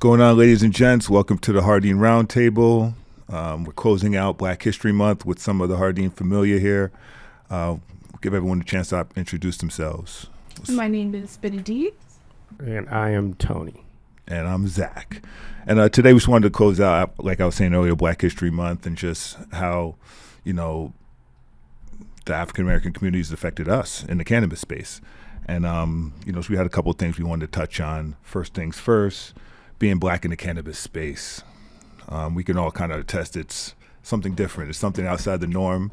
going on, ladies and gents? Welcome to the Hardeen Roundtable. We're closing out Black History Month with some of the Hardeen familia here. Give everyone a chance to introduce themselves. My name is Benedict. And I am Tony. And I'm Zach. And today we just wanted to close out, like I was saying earlier, Black History Month and just how, the African-American communities affected us in the cannabis space. And, so we had a couple of things we wanted to touch on. First things first, being Black in the cannabis space. We can all kind of attest it's something different. It's something outside the norm.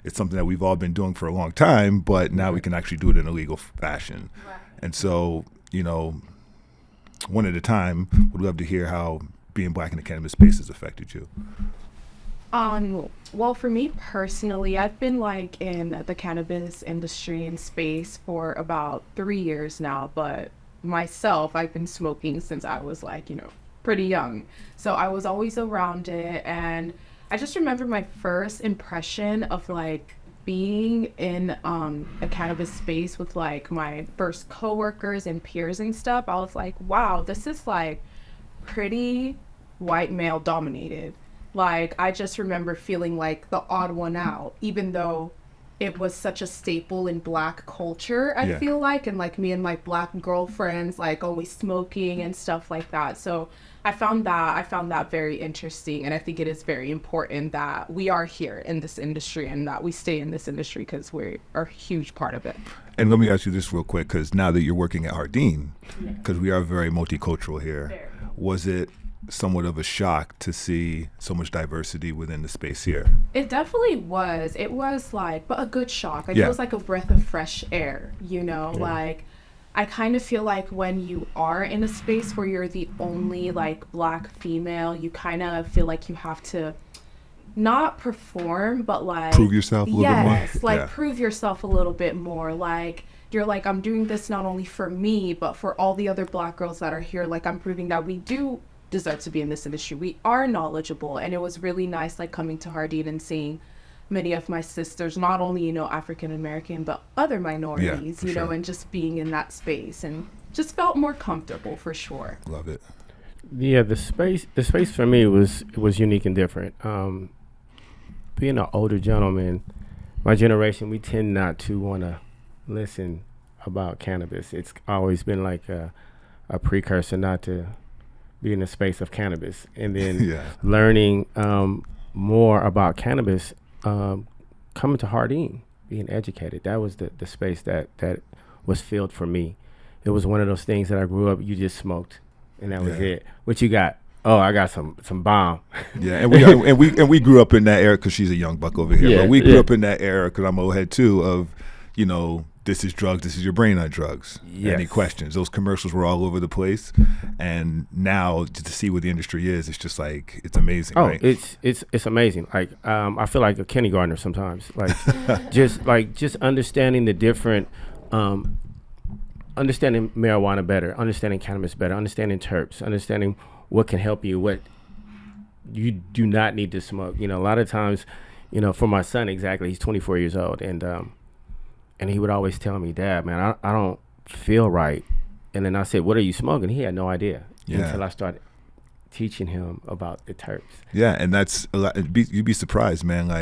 It's something that we've all been doing for a long time, but now we can actually do it in a legal fashion. Right. And so, one at a time, would love to hear how being Black in the cannabis space has affected you. Well, for me personally, I've been in the cannabis industry and space for about 3 years now, but myself, I've been smoking since I was pretty young. So I was always around it, and I just remember my first impression of being in a cannabis space with my first coworkers and peers and stuff. I was like, wow, this is pretty white male dominated. I just remember feeling like the odd one out, even though it was such a staple in Black culture, I feel like, and me and my Black girlfriends, always smoking and stuff like that. So I found that very interesting. And I think it is very important that we are here in this industry and that we stay in this industry because we are a huge part of it. And let me ask you this real quick, because now that you're working at Hardeen, because we are very multicultural here, was it somewhat of a shock to see so much diversity within the space here? It definitely was. It was but a good shock. It was like a breath of fresh air, I kind of feel like when you are in a space where you're the only Black female, you kind of feel like you have to not perform, but prove yourself a little bit more. Yes, prove yourself a little bit more. You're I'm doing this not only for me, but for all the other Black girls that are here. I'm proving that we do deserve to be in this industry. We are knowledgeable, and it was really nice coming to Hardeen and seeing many of my sisters, not only African American, but other minorities, sure. And just being in that space and just felt more comfortable for sure. Love it. Yeah, the space for me was unique and different. Being an older gentleman, my generation, we tend not to want to listen about cannabis. It's always been a precursor not to be in the space of cannabis, and then learning more about cannabis, coming to Hardeen, being educated. That was the space that was filled for me. It was one of those things that I grew up, you just smoked, and that was it. What you got? Oh, I got some bomb. Yeah, and we grew up in that era, because she's a young buck over here, but we grew up in that era, because I'm old head too, of, this is drugs, this is your brain on drugs. Yes. Any questions? Those commercials were all over the place. And now to see what the industry is, it's just it's amazing, right? It's amazing. I feel like a kindergartner sometimes. Just understanding the different, understanding marijuana better, understanding cannabis better, understanding terps, understanding what can help you, what you do not need to smoke. A lot of times, for my son, exactly, he's 24 years old, and he would always tell me, Dad, man, I don't feel right. And then I said, what are you smoking? He had no idea until I started teaching him about the terps. Yeah, and that's a lot. You'd be surprised, man.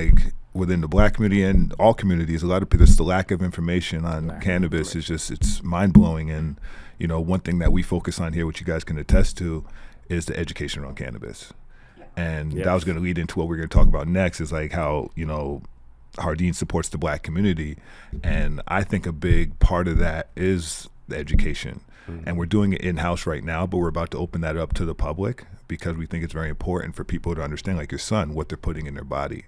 Within the Black community and all communities, a lot of people, the lack of information on cannabis is just, it's mind-blowing. And, one thing that we focus on here, which you guys can attest to, is the education around cannabis. And that was going to lead into what we're going to talk about next, is how, Hardeen supports the Black community, and I think a big part of that is the education. And we're doing it in-house right now, but we're about to open that up to the public, because we think it's very important for people to understand, your son, what they're putting in their body.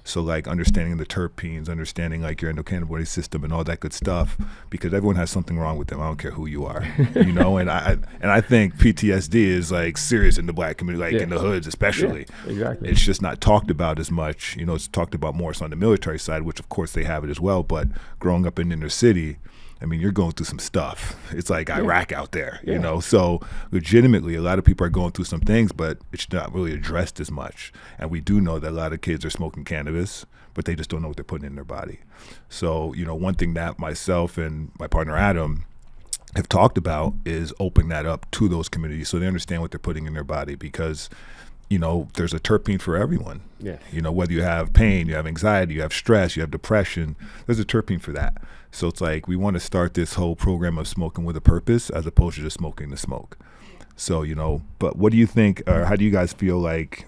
So understanding the terpenes, understanding your endocannabinoid system and all that good stuff, because everyone has something wrong with them. I don't care who you are, and I think PTSD is serious in the Black community, in the hoods especially. Exactly. It's just not talked about as much. It's talked about more so on the military side, which of course they have it as well, but growing up in inner city, you're going through some stuff. It's Iraq out there, So legitimately, a lot of people are going through some things, but it's not really addressed as much. And we do know that a lot of kids are smoking cannabis, but they just don't know what they're putting in their body. So, one thing that myself and my partner Adam have talked about is opening that up to those communities so they understand what they're putting in their body, because there's a terpene for everyone. Yes. Whether you have pain, you have anxiety, you have stress, you have depression, there's a terpene for that. So it's like we want to start this whole program of smoking with a purpose as opposed to just smoking to smoke. So, but what do you think, or how do you guys feel like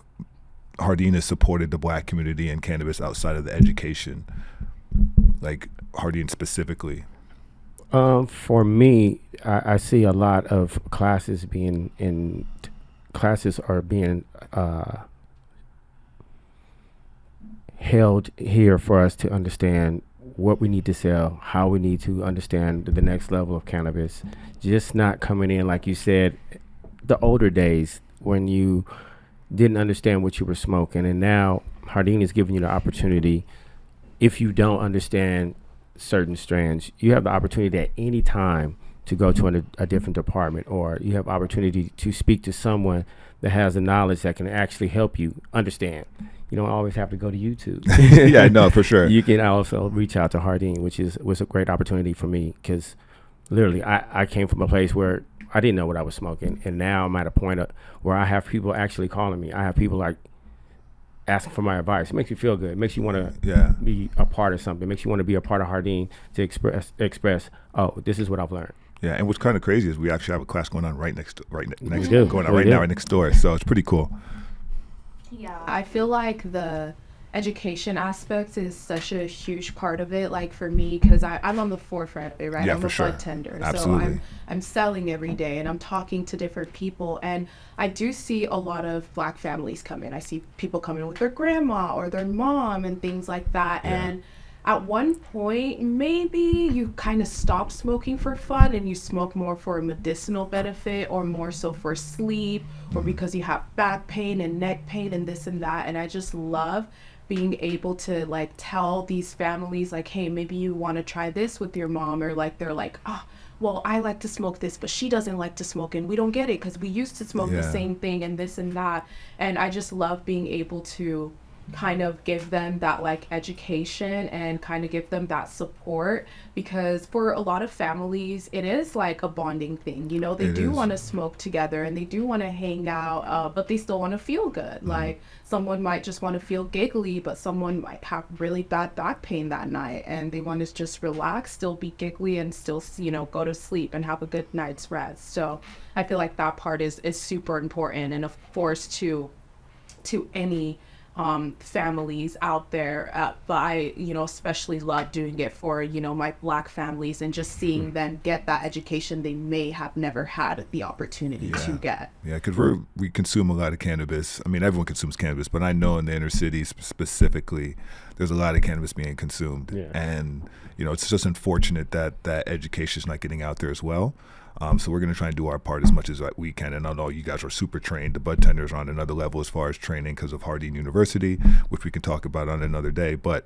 Hardin has supported the Black community and cannabis outside of the education, like Hardin specifically? For me, I see a lot of classes are being held here for us to understand what we need to sell, how we need to understand the next level of cannabis. Just not coming in, like you said, the older days when you didn't understand what you were smoking. And now Hardin is giving you the opportunity. If you don't understand certain strands, you have the opportunity at any time to go to a different department, or you have opportunity to speak to someone that has the knowledge that can actually help you understand. You don't always have to go to YouTube. Yeah, no, for sure. You can also reach out to Hardin, which was a great opportunity for me, because literally I came from a place where I didn't know what I was smoking, and now I'm at a point where I have people actually calling me. I have people like asking for my advice. It makes you feel good. It makes you want to be a part of something. It makes you want to be a part of Hardin to express. Oh, this is what I've learned. Yeah, and what's kind of crazy is we actually have a class going on right next now, right next door. So it's pretty cool. Yeah, I feel like the education aspect is such a huge part of it. Like for me, because I'm on the forefront of it, right? Yeah, I'm for a sure. bud tender, Absolutely. so I'm selling every day, and I'm talking to different people, and I do see a lot of Black families come in. I see people come in with their grandma or their mom and things like that, and at one point, maybe you kind of stop smoking for fun and you smoke more for a medicinal benefit, or more so for sleep, or because you have back pain and neck pain and this and that. And I just love being able to like tell these families like, hey, maybe you want to try this with your mom, or like they're like, oh, well, I like to smoke this, but she doesn't like to smoke, and we don't get it because we used to smoke the same thing and this and that. And I just love being able to kind of give them that like education and kind of give them that support, because for a lot of families it is like a bonding thing, they do want to smoke together and they do want to hang out, but they still want to feel good. Like someone might just want to feel giggly, but someone might have really bad back pain that night and they want to just relax, still be giggly, and still go to sleep and have a good night's rest. So I feel like that part is super important, and of course to any families out there, but I especially love doing it for my Black families, and just seeing them get that education they may have never had the opportunity to get. Yeah, because we consume a lot of cannabis. I mean, everyone consumes cannabis, but I know in the inner cities specifically, there's a lot of cannabis being consumed, and it's just unfortunate that that education is not getting out there as well. So we're going to try and do our part as much as we can. And I know you guys are super trained. The bud tenders are on another level as far as training because of Hardin University, which we can talk about on another day. But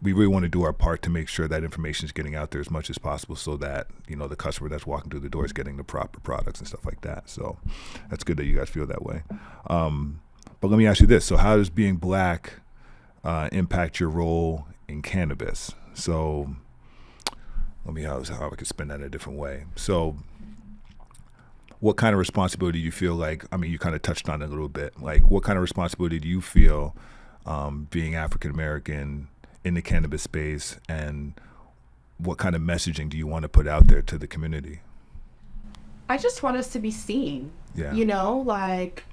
we really want to do our part to make sure that information is getting out there as much as possible, so that the customer that's walking through the door is getting the proper products and stuff like that. So that's good that you guys feel that way. But let me ask you this. So how does being Black impact your role in cannabis? So let me how I could spin that in a different way. So what kind of responsibility do you feel like, I mean, you kind of touched on it a little bit, like what kind of responsibility do you feel being African American in the cannabis space, and what kind of messaging do you want to put out there to the community? I just want us to be seen. Like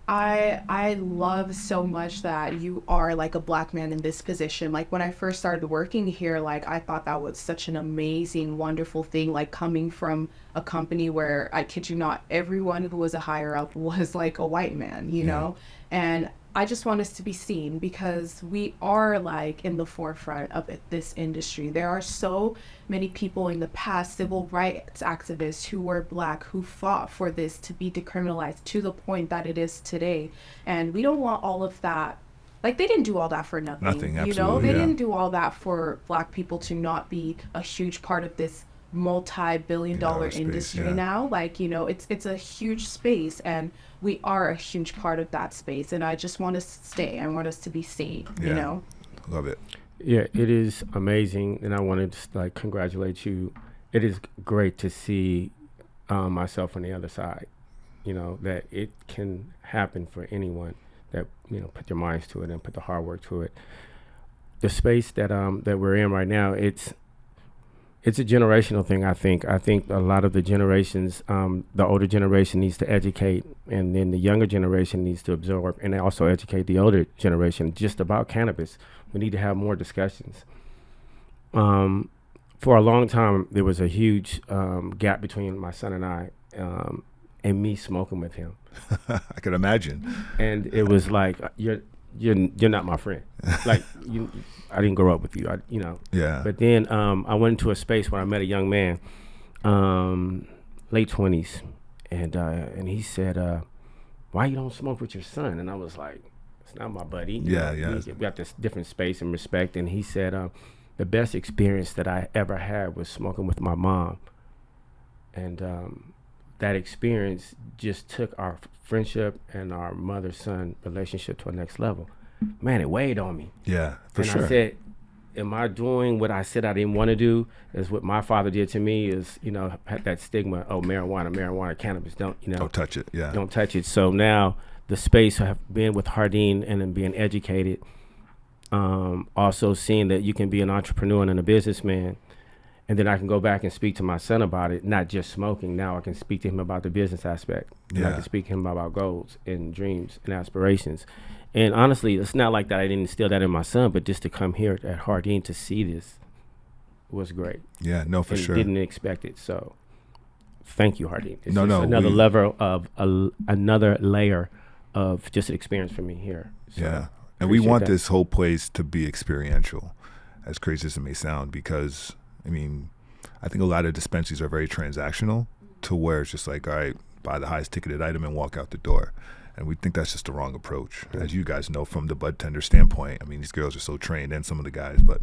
I love so much that you are like a Black man in this position. Like when I first started working here, like I thought that was such an amazing, wonderful thing, like coming from a company where, I kid you not, everyone who was a higher up was like a white man, and I just want us to be seen, because we are like in the forefront of this industry. There are so many people in the past, civil rights activists who were Black, who fought for this to be decriminalized to the point that it is today. And we don't want all of that. Like they didn't do all that for nothing. Absolutely, they didn't do all that for Black people to not be a huge part of this multi-billion-dollar industry now. Like it's a huge space, and we are a huge part of that space, and I just want us to stay. I want us to be seen. Love it. Yeah, it is amazing, and I wanted to congratulate you it is great to see myself on the other side. That it can happen for anyone that put their minds to it and put the hard work to it. The space that we're in right now, it's a generational thing. I think a lot of the generations, the older generation needs to educate, and then the younger generation needs to absorb, and they also educate the older generation just about cannabis. We need to have more discussions. For a long time, there was a huge gap between my son and I, and me smoking with him. I can imagine. And it was like, you're not my friend. Like, I didn't grow up with you, Yeah. But then I went into a space where I met a young man, late 20s, and he said, why you don't smoke with your son? And I was like, it's not my buddy. Yeah. We got this different space and respect. And he said, the best experience that I ever had was smoking with my mom. And that experience just took our friendship and our mother-son relationship to a next level. Man, it weighed on me. Yeah, for and sure. I said, am I doing what I said I didn't want to do? Is what my father did to me is, had that stigma, marijuana, cannabis, don't touch it. Yeah. Don't touch it. So now the space I have been with Hardin and then being educated, also seeing that you can be an entrepreneur and a businessman. And then I can go back and speak to my son about it, not just smoking. Now I can speak to him about the business aspect. And I can speak to him about goals and dreams and aspirations. And honestly, it's not like that I didn't instill that in my son, but just to come here at Hardin to see this was great. Yeah, no, for sure. Didn't expect it. So thank you, Hardin. It's another layer of just an experience for me here. So yeah. And we want this whole place to be experiential, as crazy as it may sound, because I think a lot of dispensaries are very transactional to where it's just like, all right, buy the highest ticketed item and walk out the door. And we think that's just the wrong approach. As you guys know, from the bud tender standpoint, these girls are so trained, and some of the guys, but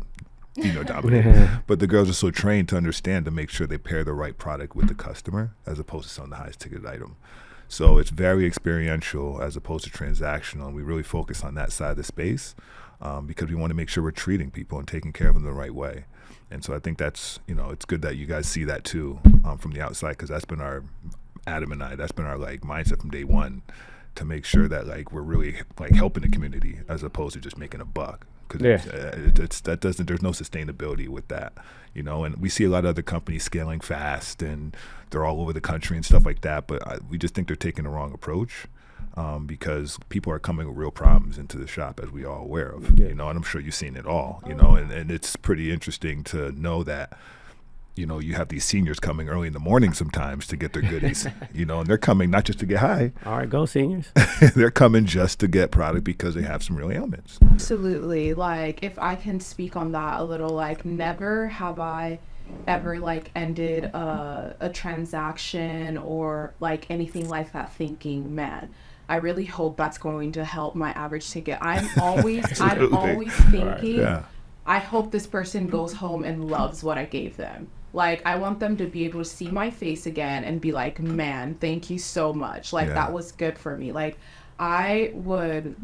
dominant. But the girls are so trained to understand to make sure they pair the right product with the customer as opposed to selling the highest ticketed item. So it's very experiential as opposed to transactional. And we really focus on that side of the space because we want to make sure we're treating people and taking care of them the right way. And so I think that's, it's good that you guys see that too from the outside, because that's been Adam and I, that's been our mindset from day one, to make sure that we're really helping the community as opposed to just making a buck. Because there's no sustainability with that, and we see a lot of other companies scaling fast and they're all over the country and stuff like that. But we just think they're taking the wrong approach. Because people are coming with real problems into the shop, as we are all aware of, and I'm sure you've seen it all, and it's pretty interesting to know that, you have these seniors coming early in the morning sometimes to get their goodies, and they're coming not just to get high. All right, go seniors. They're coming just to get product because they have some real ailments. Absolutely. If I can speak on that a little, never have I ever ended a transaction or anything like that thinking, man, I really hope that's going to help my average ticket. I'm always thinking, I hope this person goes home and loves what I gave them. I want them to be able to see my face again and be like, man, thank you so much. That was good for me. I would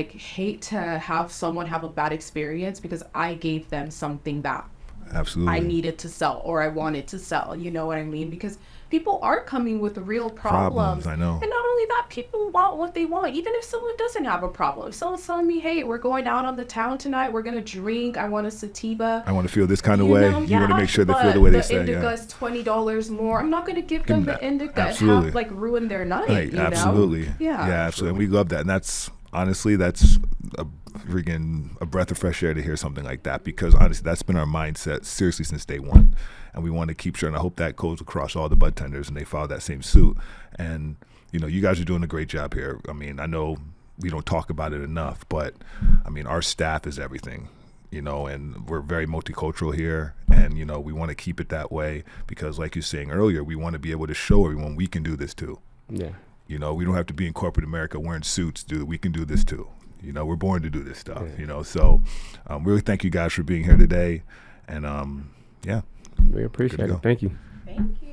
hate to have someone have a bad experience because I gave them something that absolutely I needed to sell or I wanted to sell. You know what I mean? Because people are coming with real problems. I know. And not only that, people want what they want. Even if someone doesn't have a problem. If someone's telling me, hey, we're going out on the town tonight, we're going to drink, I want a sativa. I want to feel this kind of way. You want to make sure they feel the way they say. The indica's $20 more. I'm not going to give them the indica absolutely. and have, ruin their night. Right, you absolutely. know? Yeah, absolutely. And we love that. And that's a breath of fresh air to hear something like that, because honestly, that's been our mindset seriously since day one. And we want to keep sure, and I hope that goes across all the bud tenders and they follow that same suit. And, you guys are doing a great job here. I know we don't talk about it enough, but our staff is everything, and we're very multicultural here. And, we want to keep it that way because, like you were saying earlier, we want to be able to show everyone we can do this too. Yeah. We don't have to be in corporate America wearing suits. We can do this too. We're born to do this stuff, So really thank you guys for being here today. And, we appreciate it. Thank you. Thank you.